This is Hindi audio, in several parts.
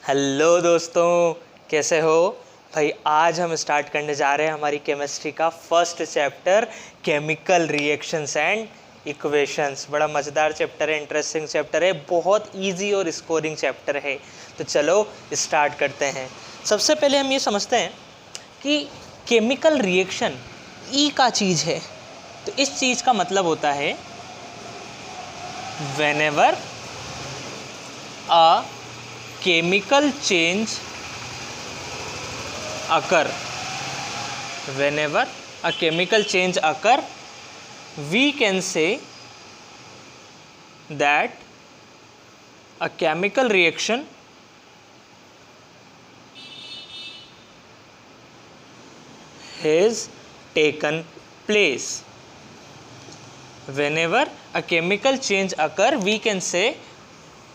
हेलो दोस्तों, कैसे हो भाई। आज हम स्टार्ट करने जा रहे हैं हमारी केमिस्ट्री का first chapter, chemical reactions and equations. बड़ा मज़ेदार चैप्टर है, इंटरेस्टिंग चैप्टर है, बहुत इजी और स्कोरिंग चैप्टर है। तो चलो स्टार्ट करते हैं। सबसे पहले हम ये समझते हैं कि केमिकल रिएक्शन ई का चीज़ है। तो इस चीज़ का मतलब होता है whenever a chemical change occur, whenever a chemical change occur, we can say that a chemical reaction has taken place. Whenever a chemical change occur, we can say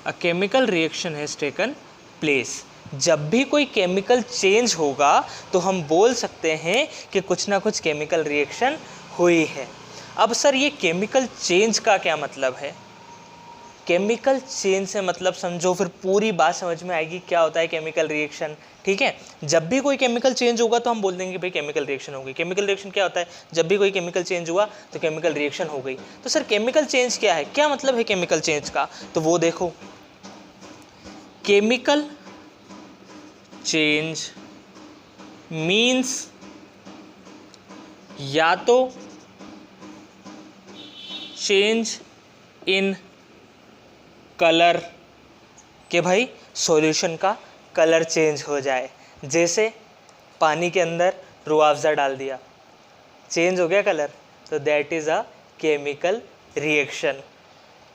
a chemical reaction has taken place. जब भी कोई केमिकल चेंज होगा तो हम बोल सकते हैं कि कुछ ना कुछ केमिकल रिएक्शन हुई है। अब सर ये केमिकल चेंज का क्या मतलब है? केमिकल चेंज से मतलब समझो, फिर पूरी बात समझ में आएगी क्या होता है केमिकल रिएक्शन। ठीक है, जब भी कोई केमिकल चेंज होगा तो हम बोल देंगे भाई केमिकल रिएक्शन हो गई। केमिकल रिएक्शन क्या होता है? जब भी कोई केमिकल चेंज हुआ तो केमिकल रिएक्शन हो गई। तो सर केमिकल चेंज क्या है, क्या मतलब है केमिकल चेंज का? तो वो देखो, केमिकल चेंज मीन्स या तो चेंज इन कलर, कि भाई सॉल्यूशन का कलर चेंज हो जाए। जैसे पानी के अंदर रूह अफ़ज़ा डाल दिया, चेंज हो गया कलर, तो that is a chemical reaction.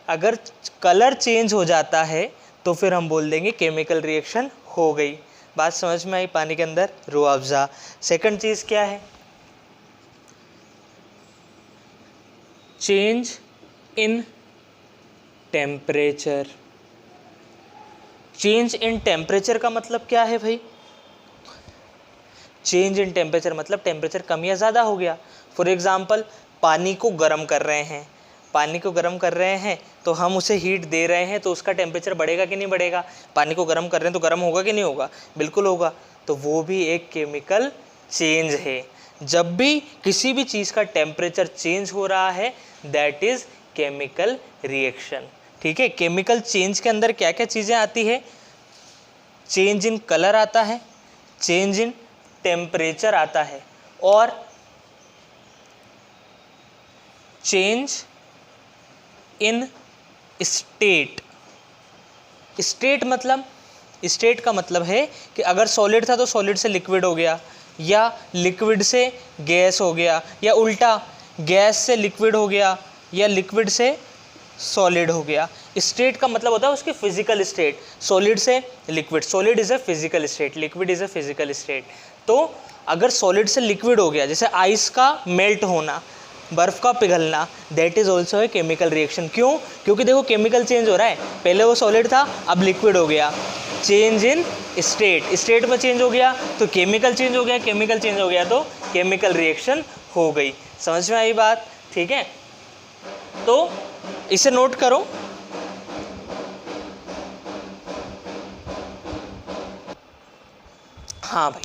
अगर कलर चेंज हो जाता है तो फिर हम बोल देंगे केमिकल रिएक्शन हो गई। बात समझ में आई? पानी के अंदर रूह अफ़ज़ा। सेकंड चीज़ क्या है? Change in temperature. Change in temperature का मतलब क्या है भाई? चेंज इन टेम्परेचर मतलब टेम्परेचर कम या ज़्यादा हो गया। फॉर एग्ज़ाम्पल, पानी को गर्म कर रहे हैं, पानी को गर्म कर रहे हैं तो हम उसे हीट दे रहे हैं, तो उसका टेम्परेचर बढ़ेगा कि नहीं बढ़ेगा? पानी को गर्म कर रहे हैं तो गर्म होगा कि नहीं होगा? बिल्कुल होगा। तो वो भी एक केमिकल चेंज है। जब भी किसी भी चीज़ का टेम्परेचर चेंज हो रहा है, दैट इज़ केमिकल रिएक्शन। ठीक है, केमिकल चेंज के अंदर क्या क्या चीज़ें आती है? चेंज इन कलर आता है, चेंज इन टेम्परेचर आता है, और चेंज इन स्टेट। स्टेट मतलब, स्टेट का मतलब है कि अगर सॉलिड था तो सॉलिड से लिक्विड हो गया, या लिक्विड से गैस हो गया, या उल्टा गैस से लिक्विड हो गया, या लिक्विड से सॉलिड हो गया। स्टेट का मतलब होता है उसकी फिजिकल स्टेट। सॉलिड से liquid, solid is a physical state, liquid is a physical state. तो अगर सॉलिड से लिक्विड हो गया, जैसे आइस का मेल्ट होना, बर्फ़ का पिघलना, that is also a chemical reaction. क्यों? क्योंकि देखो केमिकल चेंज हो रहा है, पहले वो सॉलिड था अब लिक्विड हो गया। चेंज इन स्टेट, स्टेट में चेंज हो गया तो केमिकल चेंज हो गया, केमिकल चेंज हो गया तो केमिकल रिएक्शन हो गई। समझ में आई बात? ठीक है, तो इसे नोट करो। हाँ भाई,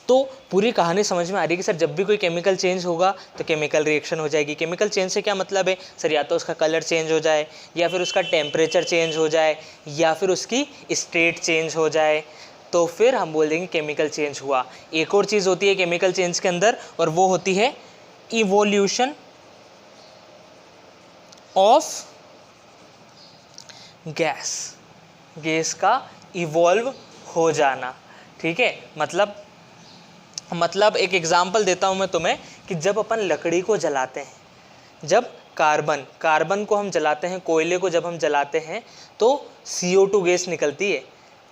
तो पूरी कहानी समझ में आ रही है कि सर जब भी कोई केमिकल चेंज होगा तो केमिकल रिएक्शन हो जाएगी। केमिकल चेंज से क्या मतलब है सर? या तो उसका कलर चेंज हो जाए, या फिर उसका टेम्परेचर चेंज हो जाए, या फिर उसकी स्टेट चेंज हो जाए, तो फिर हम बोल देंगे केमिकल चेंज हुआ। एक और चीज़ होती है केमिकल चेंज के अंदर, और वो होती है इवोल्यूशन ऑफ गैस। गैस का इवॉल्व हो जाना। ठीक है, मतलब एक एग्जांपल देता हूँ मैं तुम्हें कि जब अपन लकड़ी को जलाते हैं, जब कार्बन को हम जलाते हैं, कोयले को जब हम जलाते हैं तो CO2 गैस निकलती है।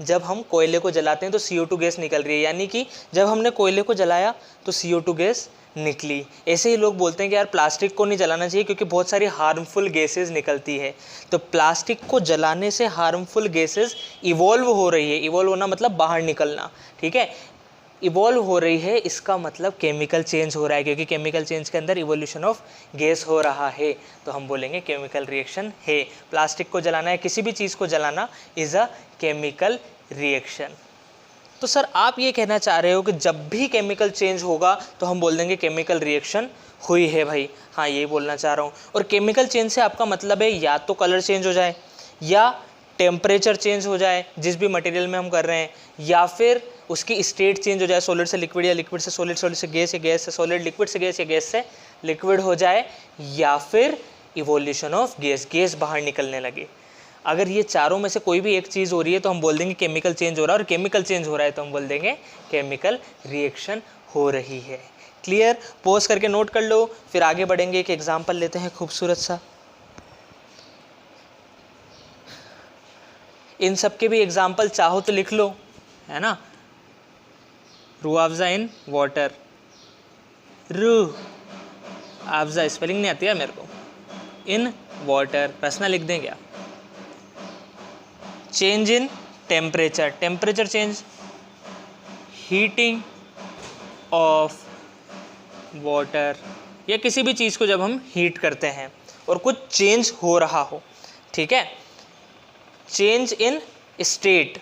जब हम कोयले को जलाते हैं तो CO2 गैस निकल रही है, यानी कि जब हमने कोयले को जलाया तो CO2 गैस निकली। ऐसे ही लोग बोलते हैं कि यार प्लास्टिक को नहीं जलाना चाहिए क्योंकि बहुत सारी हार्मफुल गैसेस निकलती है। तो प्लास्टिक को जलाने से हार्मफुल गैसेस इवॉल्व हो रही है। इवॉल्व होना मतलब बाहर निकलना। ठीक है, इवॉल्व हो रही है, इसका मतलब केमिकल चेंज हो रहा है, क्योंकि केमिकल चेंज के अंदर इवोल्यूशन ऑफ गैस हो रहा है, तो हम बोलेंगे केमिकल रिएक्शन है। प्लास्टिक को जलाना है, किसी भी चीज़ को जलाना इज़ अ केमिकल रिएक्शन। तो सर आप ये कहना चाह रहे हो कि जब भी केमिकल चेंज होगा तो हम बोल देंगे केमिकल रिएक्शन हुई है भाई? हाँ, यही बोलना चाह रहा हूँ। और केमिकल चेंज से आपका मतलब है या तो कलर चेंज हो जाए, या टेम्परेचर चेंज हो जाए जिस भी मटेरियल में हम कर रहे हैं, या फिर उसकी स्टेट चेंज हो जाए, सॉलिड से लिक्विड या लिक्विड से सॉलिड, सॉलिड से गैस या गैस से सॉलिड, लिक्विड से गैस या गैस से लिक्विड हो जाए, या फिर इवोल्यूशन ऑफ गैस, गैस बाहर निकलने लगे। अगर ये चारों में से कोई भी एक चीज़ हो रही है तो हम बोल देंगे केमिकल चेंज हो रहा है, और केमिकल चेंज हो रहा है तो हम बोल देंगे केमिकल रिएक्शन हो रही है। क्लियर? पॉज करके नोट कर लो, फिर आगे बढ़ेंगे। एक एग्जांपल लेते हैं खूबसूरत सा। इन सब के भी एग्जाम्पल चाहो तो लिख लो, है ना। Rooh Afza in water, Rooh Afza spelling नहीं आती है मेरे को, इन वाटर, प्रश्न लिख दें क्या? Change in temperature, temperature change, heating of water, या किसी भी चीज़ को जब हम हीट करते हैं और कुछ चेंज हो रहा हो, ठीक है। चेंज इन स्टेट,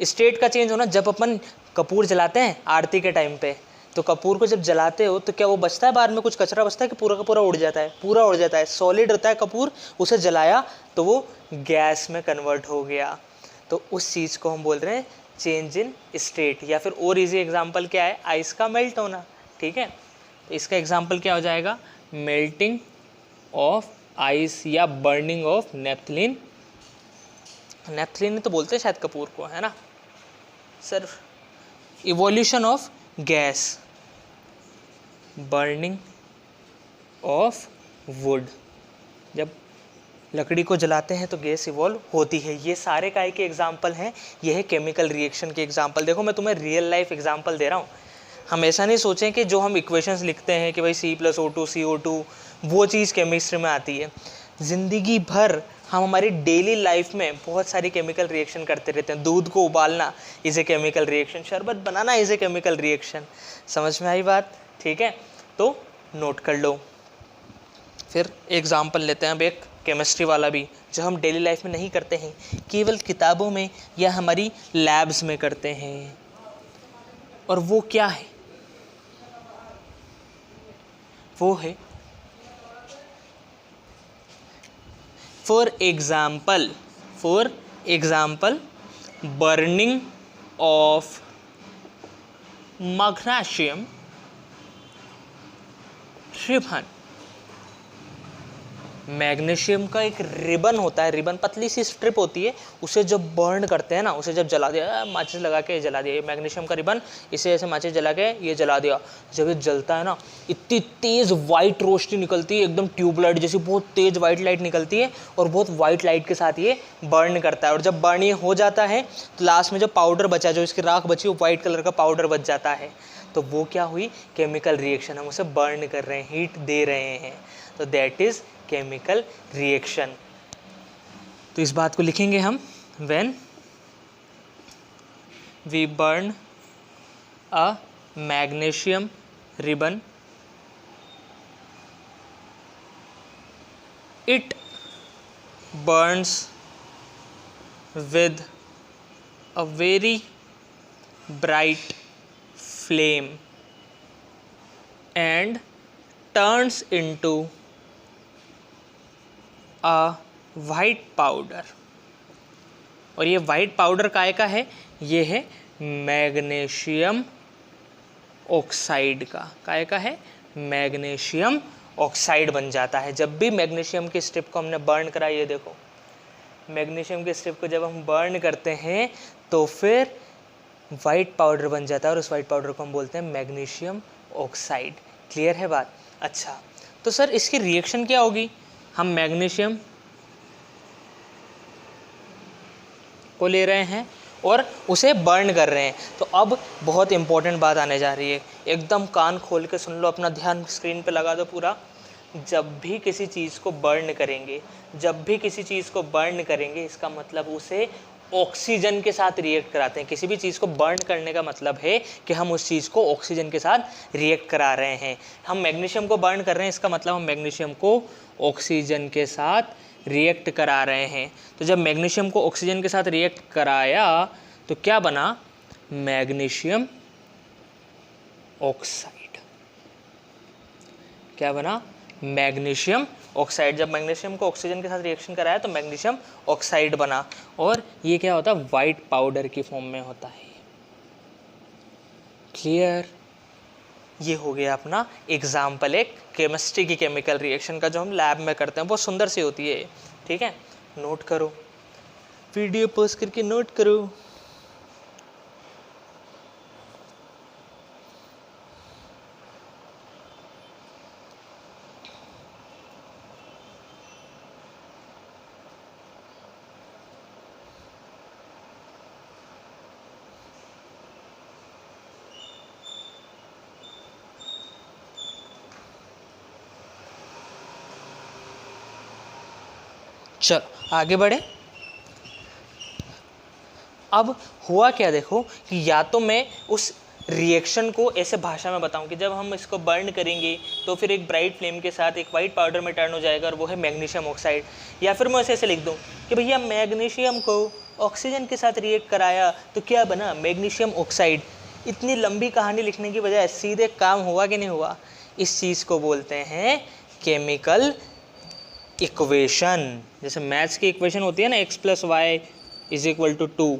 स्टेट का चेंज होना, जब अपन कपूर जलाते हैं आरती के टाइम पे, तो कपूर को जब जलाते हो तो क्या वो बचता है बाहर में, कुछ कचरा बचता है कि पूरा का पूरा उड़ जाता है? पूरा उड़ जाता है। सॉलिड होता है कपूर, उसे जलाया तो वो गैस में कन्वर्ट हो गया, तो उस चीज़ को हम बोल रहे हैं चेंज इन स्टेट। या फिर और इजी एग्जांपल क्या है? आइस का मेल्ट होना, ठीक है। तो इसका एग्जांपल क्या हो जाएगा? मेल्टिंग ऑफ आइस या बर्निंग ऑफ नेपथलीन, नेपथलीन तो बोलते हैं शायद कपूर को, है ना sir. Evolution of gas, burning of would, जब लकड़ी को जलाते हैं तो गैस इवॉल्व होती है। ये सारे काय के एग्जाम्पल हैं, ये है केमिकल रिएक्शन के एग्जाम्पल। देखो मैं तुम्हें रियल लाइफ एग्जाम्पल दे रहा हूँ। हम ऐसा नहीं सोचें कि जो हम इक्वेशंस लिखते हैं कि भाई C+O2 CO2 वो चीज़ केमिस्ट्री में आती है। ज़िंदगी भर हम हमारी डेली लाइफ में बहुत सारी केमिकल रिएक्शन करते रहते हैं। दूध को उबालना इज़ ए केमिकल रिएक्शन, शरबत बनाना इज़ ए केमिकल रिएक्शन। समझ में आई बात? ठीक है, तो नोट कर लो। फिर एग्जाम्पल लेते हैं अब एक केमिस्ट्री वाला भी, जो हम डेली लाइफ में नहीं करते हैं, केवल किताबों में या हमारी लैब्स में करते हैं। और वो क्या है? वो है for example burning of magnesium ribbon. Magnesium का एक रिबन होता है, रिबन पतली सी स्ट्रिप होती है, उसे जब बर्न करते हैं ना, उसे जब जला दिया, माचिस लगा के जला दिया, ये मैग्नीशियम का रिबन, इसे ऐसे माचिस जला के ये जला दिया, जब ये जलता है ना, इतनी तेज़ वाइट रोशनी निकलती है, एकदम ट्यूबलाइट जैसी बहुत तेज़ वाइट लाइट निकलती है, और बहुत वाइट लाइट के साथ ये बर्न करता है। और जब बर्न ये हो जाता है तो लास्ट में जो पाउडर बचा, जो इसकी राख बची, वो वाइट कलर का पाउडर बच जाता है। तो वो क्या हुई? Chemical reaction. हम उसे बर्न कर रहे हैं, हीट दे रहे हैं, तो दैट इज़ केमिकल रिएक्शन। तो इस बात को लिखेंगे हम, when we burn a magnesium ribbon, it burns with a very bright flame and turns into a white powder। और ये वाइट पाउडर काय का है? ये है मैग्नीशियम ऑक्साइड का। काय का है? मैग्नीशियम ऑक्साइड बन जाता है जब भी मैग्नीशियम की स्ट्रिप को हमने बर्न करा। ये देखो, मैग्नीशियम की स्ट्रिप को जब हम बर्न करते हैं तो फिर वाइट पाउडर बन जाता है, और उस वाइट पाउडर को हम बोलते हैं मैग्नीशियम ऑक्साइड। क्लियर है बात? अच्छा, तो सर इसकी रिएक्शन क्या होगी? हम मैग्नीशियम को ले रहे हैं और उसे बर्न कर रहे हैं। तो अब बहुत इंपॉर्टेंट बात आने जा रही है, एकदम कान खोल के सुन लो, अपना ध्यान स्क्रीन पे लगा दो पूरा। जब भी किसी चीज़ को बर्न करेंगे, जब भी किसी चीज़ को बर्न करेंगे, इसका मतलब उसे ऑक्सीजन के साथ रिएक्ट कराते हैं। किसी भी चीज़ को बर्न करने का मतलब है कि हम उस चीज़ को ऑक्सीजन के साथ रिएक्ट करा रहे हैं। हम मैग्नीशियम को बर्न कर रहे हैं, इसका मतलब हम मैग्नीशियम को ऑक्सीजन के साथ रिएक्ट करा रहे हैं। तो जब मैग्नीशियम को ऑक्सीजन के साथ रिएक्ट कराया तो क्या बना? Magnesium oxide. क्या बना? Magnesium oxide. जब मैग्नीशियम को ऑक्सीजन के साथ रिएक्शन कराया तो मैग्नीशियम ऑक्साइड बना, और ये क्या होता है? वाइट पाउडर की फॉर्म में होता है। क्लियर? ये हो गया अपना एग्जाम्पल एक केमिस्ट्री की केमिकल रिएक्शन का, जो हम लैब में करते हैं। बहुत सुंदर सी होती है, ठीक है? नोट करो, वीडियो पॉज करके नोट करो। चलो आगे बढ़े। अब हुआ क्या देखो कि या तो मैं उस रिएक्शन को ऐसे भाषा में बताऊं कि जब हम इसको बर्न करेंगे तो फिर एक ब्राइट फ्लेम के साथ एक वाइट पाउडर में टर्न हो जाएगा और वो है मैग्नीशियम ऑक्साइड, या फिर मैं ऐसे लिख दूं कि भैया मैग्नीशियम को ऑक्सीजन के साथ रिएक्ट कराया तो क्या बना? Magnesium oxide. इतनी लंबी कहानी लिखने की बजाय सीधे काम हुआ कि नहीं हुआ? इस चीज़ को बोलते हैं केमिकल इक्वेशन। जैसे मैथ्स की इक्वेशन होती है ना, x + y = 2,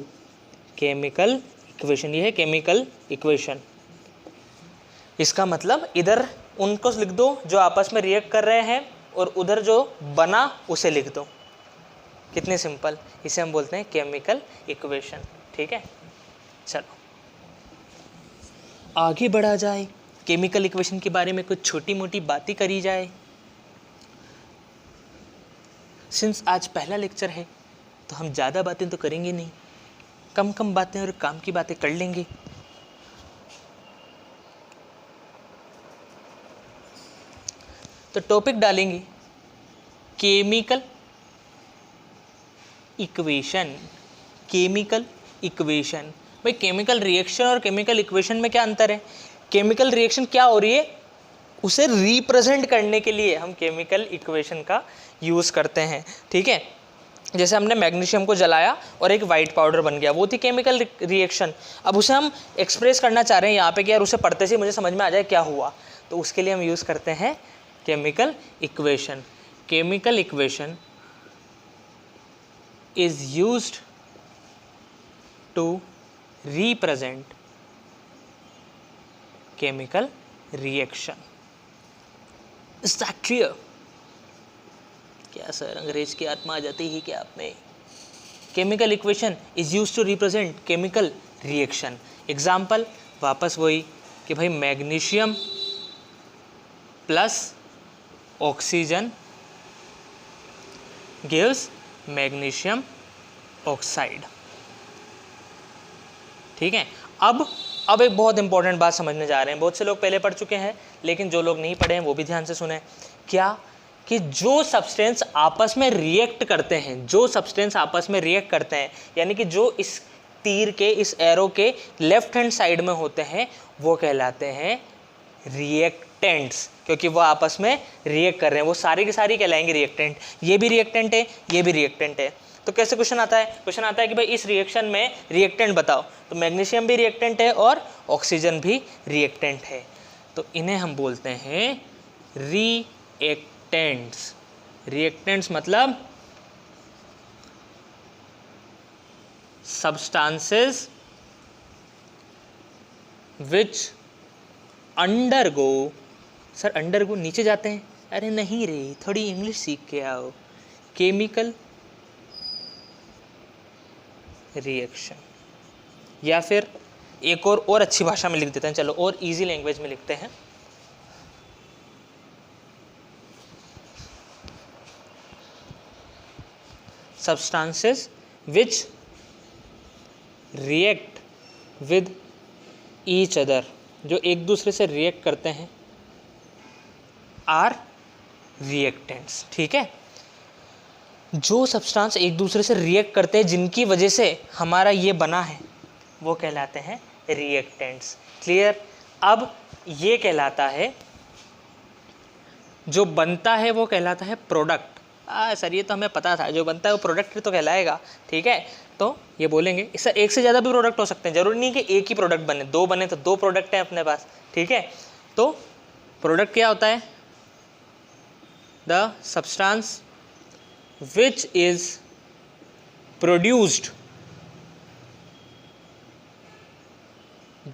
केमिकल इक्वेशन। ये है केमिकल इक्वेशन। इसका मतलब इधर उनको लिख दो जो आपस में रिएक्ट कर रहे हैं, और उधर जो बना उसे लिख दो। कितनी सिंपल। इसे हम बोलते हैं केमिकल इक्वेशन, ठीक है? चलो आगे बढ़ा जाए, केमिकल इक्वेशन के बारे में कुछ छोटी मोटी बातें करी जाए। सिंस आज पहला लेक्चर है तो हम ज़्यादा बातें तो करेंगे नहीं, कम कम बातें और काम की बातें कर लेंगे। तो टॉपिक डालेंगे केमिकल इक्वेशन। केमिकल इक्वेशन, भाई केमिकल रिएक्शन और केमिकल इक्वेशन में क्या अंतर है? केमिकल रिएक्शन क्या हो रही है उसे रिप्रेजेंट करने के लिए हम केमिकल इक्वेशन का यूज़ करते हैं, ठीक है? जैसे हमने मैग्नीशियम को जलाया और एक वाइट पाउडर बन गया, वो थी केमिकल रिएक्शन। अब उसे हम एक्सप्रेस करना चाह रहे हैं यहाँ पे कि यार उसे पढ़ते से मुझे समझ में आ जाए क्या हुआ, तो उसके लिए हम यूज़ करते हैं chemical equation. Chemical equation is used to represent chemical reaction. Is that clear? क्या सर अंग्रेज की आत्मा आ जाती है क्या आप में? Chemical equation is used to represent chemical reaction. Example वापस वही कि भाई magnesium plus oxygen gives magnesium oxide, ठीक है? अब एक बहुत इंपॉर्टेंट बात समझने जा रहे हैं। बहुत से लोग पहले पढ़ चुके हैं, लेकिन जो लोग नहीं पढ़े हैं वो भी ध्यान से सुने। क्या कि जो सब्सटेंस आपस में रिएक्ट करते हैं, जो सब्सटेंस आपस में रिएक्ट करते हैं, यानी कि जो इस तीर के, इस एरो के लेफ्ट हैंड साइड में होते हैं, वो कहलाते हैं रिएक्टेंट्स, क्योंकि वो आपस में रिएक्ट कर रहे हैं। वो सारी की सारी कहलाएंगे रिएक्टेंट। ये भी रिएक्टेंट है, ये भी रिएक्टेंट है। तो कैसे क्वेश्चन आता है? क्वेश्चन आता है कि भाई इस रिएक्शन में रिएक्टेंट बताओ, तो मैग्नीशियम भी रिएक्टेंट है और ऑक्सीजन भी रिएक्टेंट है, तो इन्हें हम बोलते हैं रिएक्टेंट्स। रिएक्टेंट्स मतलब substances which undergo, sir undergo नीचे जाते हैं, अरे नहीं रे, थोड़ी इंग्लिश सीख के आओ, केमिकल रिएक्शन। या फिर एक और अच्छी भाषा में लिख देते हैं, चलो और इजी लैंग्वेज में लिखते हैं, substances which react with each other, जो एक दूसरे से रिएक्ट करते हैं, आर रिएक्टेंट्स, ठीक है? जो सब्सटेंस एक दूसरे से रिएक्ट करते हैं जिनकी वजह से हमारा ये बना है वो कहलाते हैं रिएक्टेंट्स। क्लियर। अब ये कहलाता है, जो बनता है वो कहलाता है प्रोडक्ट। सर ये तो हमें पता था, जो बनता है वो प्रोडक्ट तो कहलाएगा। ठीक है, तो ये बोलेंगे इससे एक से ज़्यादा भी प्रोडक्ट हो सकते हैं, जरूरी नहीं कि एक ही प्रोडक्ट बने, दो बने तो दो प्रोडक्ट हैं अपने पास। ठीक है, तो प्रोडक्ट क्या होता है? The substance which is produced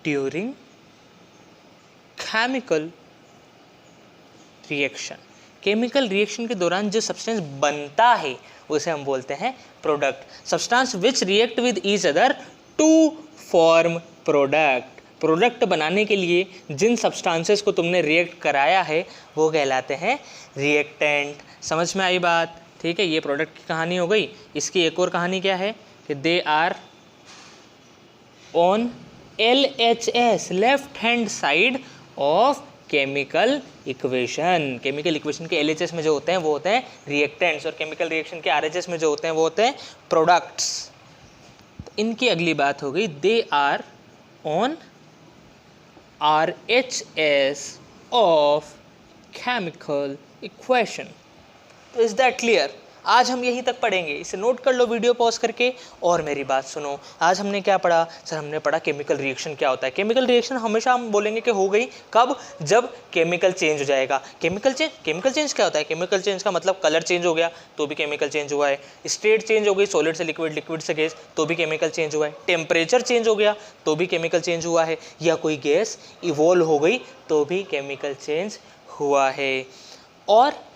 during chemical reaction. Chemical reaction के दौरान जो सब्सटेंस बनता है उसे हम बोलते हैं product. Substance which react with each other to form product. Product बनाने के लिए जिन सब्सटेंसेस को तुमने रिएक्ट कराया है वो कहलाते हैं रिएक्टेंट। समझ में आई बात? ठीक है, ये प्रोडक्ट की कहानी हो गई। इसकी एक और कहानी क्या है कि they are on LHS, left hand side of chemical equation. Chemical equation के LHS में जो होते हैं वो होते हैं रिएक्टेंट्स, और केमिकल रिएक्शन के RHS में जो होते हैं वो होते हैं प्रोडक्ट्स। तो इनकी अगली बात हो गई, they are on RHS of chemical equation. तो इज दैट क्लियर? आज हम यहीं तक पढ़ेंगे, इसे नोट कर लो वीडियो पॉज करके और मेरी बात सुनो। आज हमने क्या पढ़ा? सर हमने पढ़ा केमिकल रिएक्शन क्या होता है। केमिकल रिएक्शन हमेशा हम बोलेंगे कि हो गई कब? जब केमिकल चेंज हो जाएगा। केमिकल चेंज क्या होता है? केमिकल चेंज का मतलब कलर चेंज हो गया तो भी केमिकल चेंज हुआ है, स्टेट चेंज हो गई सॉलिड से लिक्विड, लिक्विड से गैस तो भी केमिकल चेंज हुआ है, टेम्परेचर चेंज हो गया तो भी केमिकल चेंज हुआ है, या कोई गैस इवॉल्व हो गई तो भी केमिकल चेंज हुआ है। और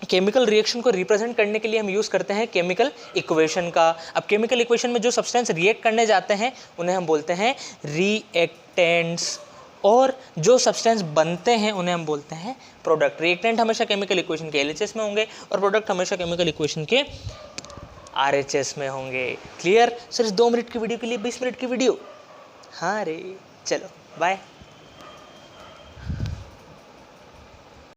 केमिकल रिएक्शन को रिप्रेजेंट करने के लिए हम यूज़ करते हैं केमिकल इक्वेशन का। अब केमिकल इक्वेशन में जो सब्सटेंस रिएक्ट करने जाते हैं उन्हें हम बोलते हैं रिएक्टेंट्स, और जो सब्सटेंस बनते हैं उन्हें हम बोलते हैं प्रोडक्ट। रिएक्टेंट हमेशा केमिकल इक्वेशन के LHS में होंगे और प्रोडक्ट हमेशा केमिकल इक्वेशन के RHS में होंगे। क्लियर? सिर्फ 2 मिनट की वीडियो के लिए 20 मिनट की वीडियो। हाँ रे, चलो बाय।